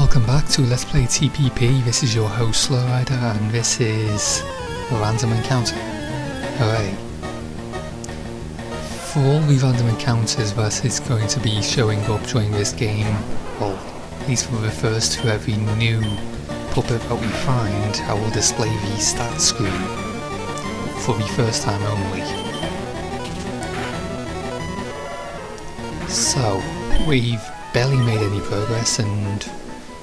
Welcome back to Let's Play TPP. This is your host Slowrider and this is a random encounter. Hooray! For all the random encounters that is going to be showing up during this game, well, at least for the first, for every new puppet that we find, I will display the stats screen for the first time only. So, we've barely made any progress, and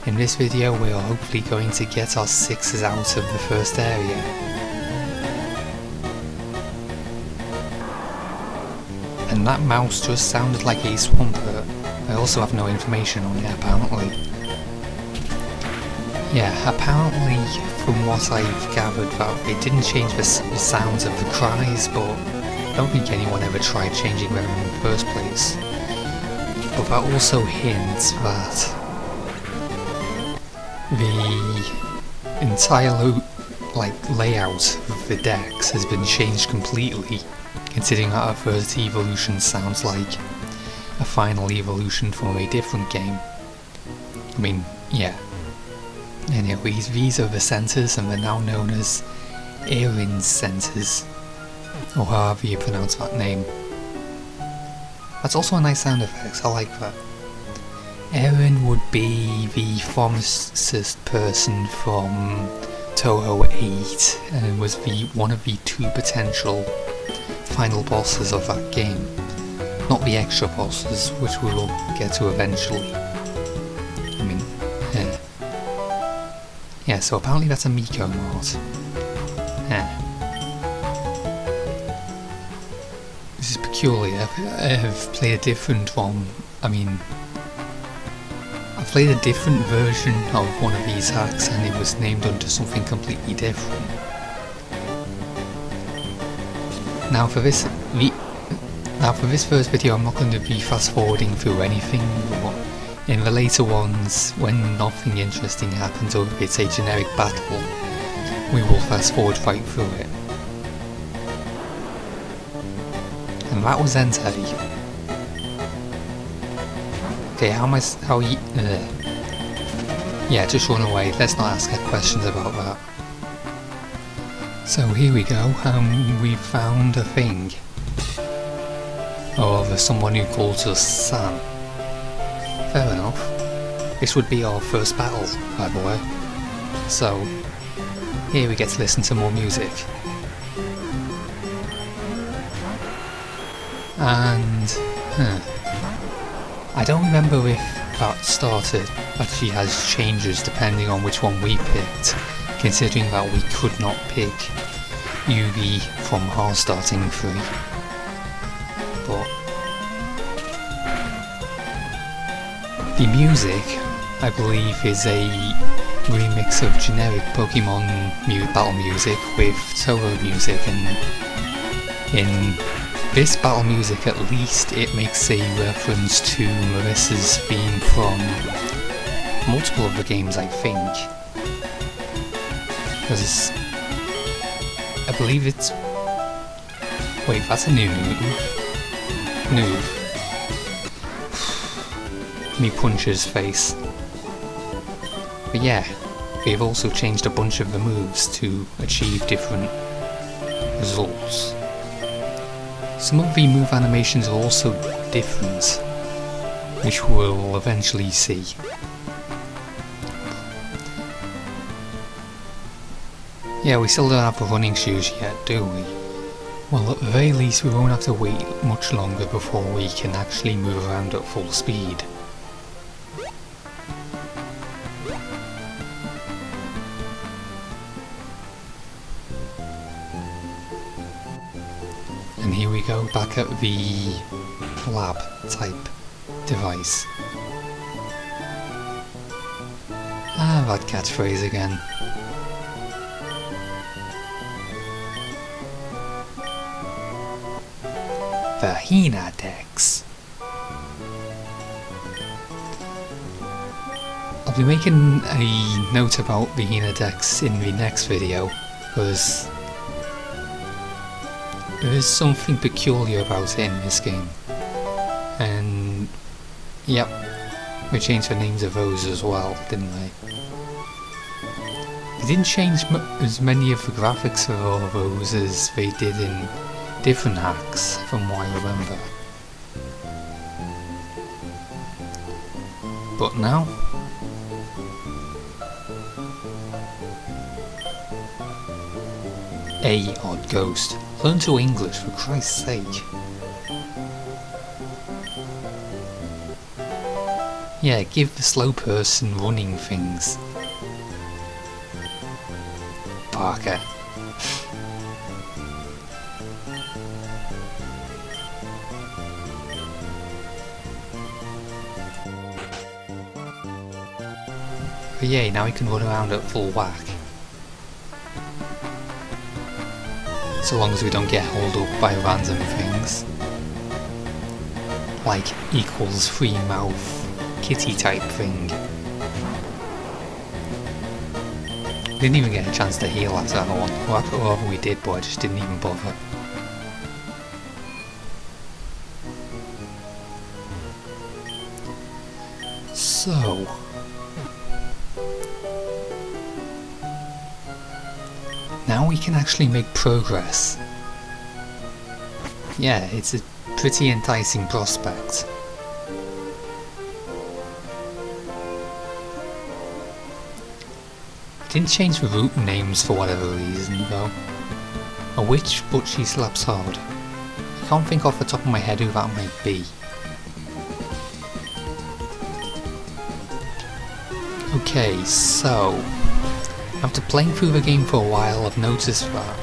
in this video we are hopefully going to get our sixes out of the first area. And that mouse just sounded like a swampert. I also have no information on it apparently. Yeah, apparently from what I've gathered that they didn't change the sounds of the cries, but I don't think anyone ever tried changing them in the first place. But that also hints that the entire layout of the decks has been changed completely, considering that our first evolution sounds like a final evolution from a different game. I mean, yeah. Anyways, these are the centres and they're now known as Erin's centres, or however you pronounce that name. That's also a nice sound effect, I like that. Erin would be the pharmacist person from Toho 8 and was one of the two potential final bosses of that game. Not the extra bosses, which we will get to eventually. I mean, yeah. Yeah, so apparently that's a Miko mod. This is peculiar. I've played a different one. I played a different version of one of these hacks and it was named under something completely different. Now for this first video I'm not going to be fast forwarding through anything, but in the later ones, when nothing interesting happens or if it's a generic battle, we will fast forward right through it. And that was Entei. Okay, yeah, just run away, let's not ask her questions about that. So here we go, we found a thing. Of someone who calls us Sam. Fair enough. This would be our first battle, by the way. So, here we get to listen to more music. And, I don't remember if that started, but she has changes depending on which one we picked, considering that we could not pick Yugi from our starting three. But the music, I believe, is a remix of generic Pokemon battle music with Toho music, and in this battle music at least it makes a reference to Marissa's theme from multiple of the games, I think. Because I believe it's... Wait, that's a new move. Me punch his face. But yeah, they've also changed a bunch of the moves to achieve different results. Some of the move animations are also different, which we'll eventually see. Yeah, we still don't have the running shoes yet, do we? Well, at the very least we won't have to wait much longer before we can actually move around at full speed. And here we go, back at the lab type device. Ah, that catchphrase again. The Hina decks. I'll be making a note about the Hina decks in the next video, because there is something peculiar about it in this game. And yep, They changed the names of those as well, didn't they? They didn't change as many of the graphics for all of those as they did in different hacks, from what I remember. But now, odd ghost. Learn to English, for Christ's sake. Yeah, give the slow person running things. Parker. But yeah, now he can run around at full whack. So long as we don't get held up by random things. Like equals free mouth kitty type thing. Didn't even get a chance to heal after that one. Well, we did, but I just didn't even bother. So... now we can actually make progress. Yeah, it's a pretty enticing prospect. Didn't change the route names for whatever reason though. A witch, but she slaps hard. I can't think off the top of my head who that might be. Okay, so after playing through the game for a while, I've noticed that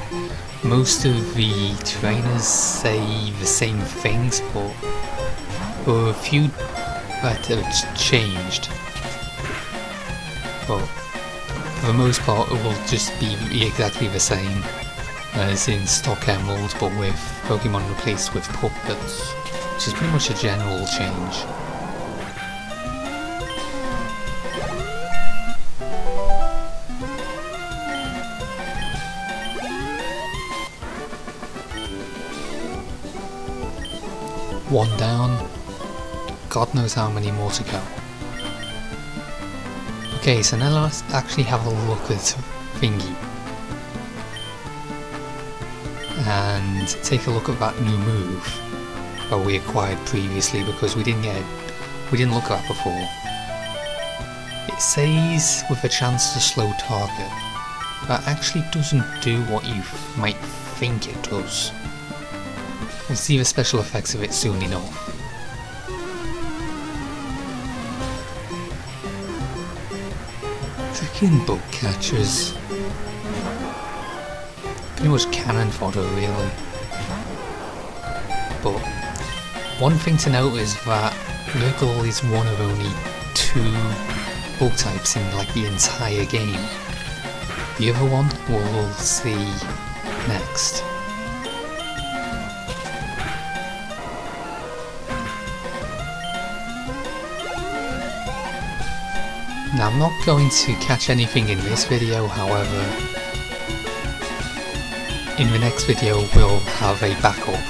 most of the trainers say the same things, but there are a few that have changed. But for the most part, it will just be exactly the same as in stock Emerald, but with Pokemon replaced with puppets, which is pretty much a general change. One down, God knows how many more to go. Okay, so now let's actually have a look at Thingy. And take a look at that new move that we acquired previously, because we didn't look at that before. It says with a chance to slow target. That actually doesn't do what you might think it does. We'll see the special effects of it soon enough. Freaking bug catchers. Pretty much cannon fodder really. But one thing to note is that Nurgle is one of only 2 bug types in like the entire game. The other one we'll see next. Now I'm not going to catch anything in this video, however, in the next video we'll have a backup,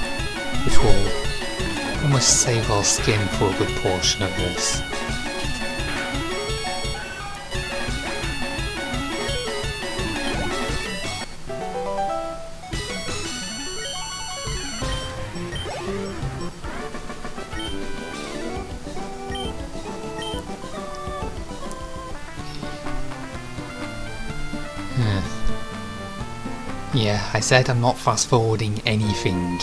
which will almost save our skin for a good portion of this. Yeah, I said I'm not fast forwarding anything.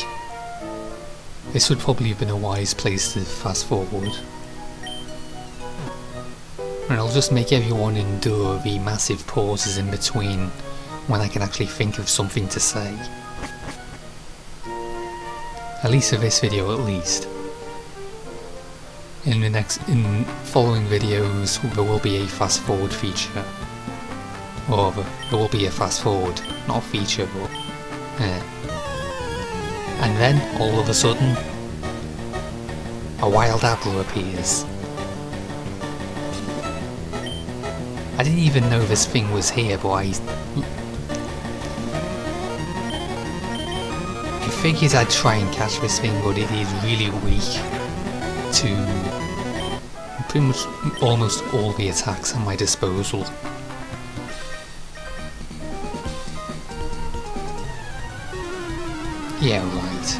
This would probably have been a wise place to fast forward. And I'll just make everyone endure the massive pauses in between when I can actually think of something to say. At least for this video at least. In following videos there will be a fast forward feature. Or there will be a fast forward, not a feature, but and then, all of a sudden, a wild apple appears. I didn't even know this thing was here, but I figured I'd try and catch this thing, but it is really weak to pretty much almost all the attacks at my disposal. Yeah, right.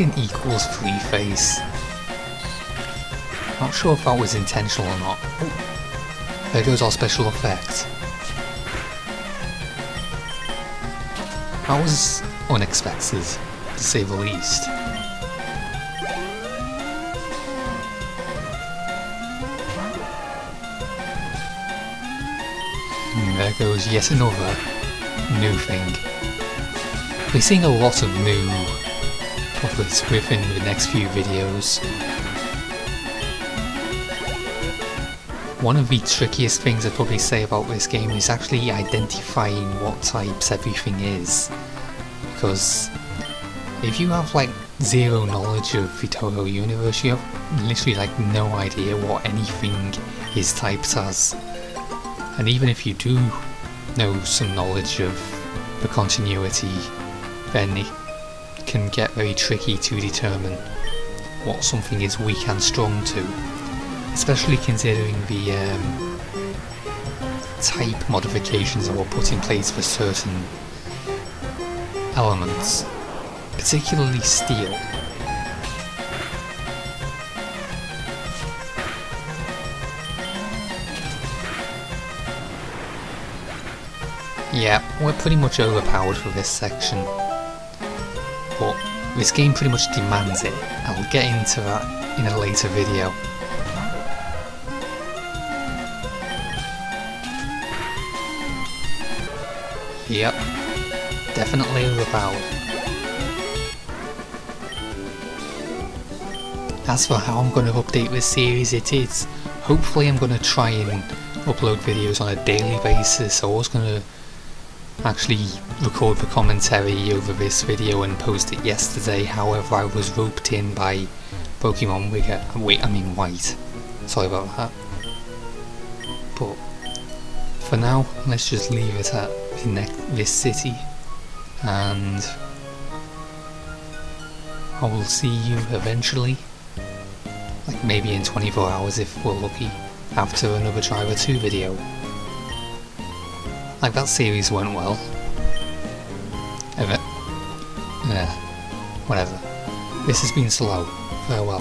An equals free face. Not sure if that was intentional or not. Oh, there goes our special effect. That was unexpected, to say the least. And there goes yet another new thing. We're seeing a lot of new puppets within the next few videos. One of the trickiest things I'd probably say about this game is actually identifying what types everything is. Because if you have like zero knowledge of the Toho universe, you have literally like no idea what anything is typed as. And even if you do know some knowledge of the continuity, then it can get very tricky to determine what something is weak and strong to, especially considering the type modifications that were put in place for certain elements, particularly steel. Yeah, we're pretty much overpowered for this section. But this game pretty much demands it. I'll get into that in a later video. Yep, definitely overpowered. As for how I'm going to update this series, hopefully I'm going to try and upload videos on a daily basis. I was going to actually record the commentary over this video and post it yesterday, however I was roped in by Pokemon White. Sorry about that. But for now, let's just leave it at this city, and I will see you eventually, like maybe in 24 hours if we're lucky, after another Driver 2 video. Like, that series went well. Whatever. This has been Slow. Farewell.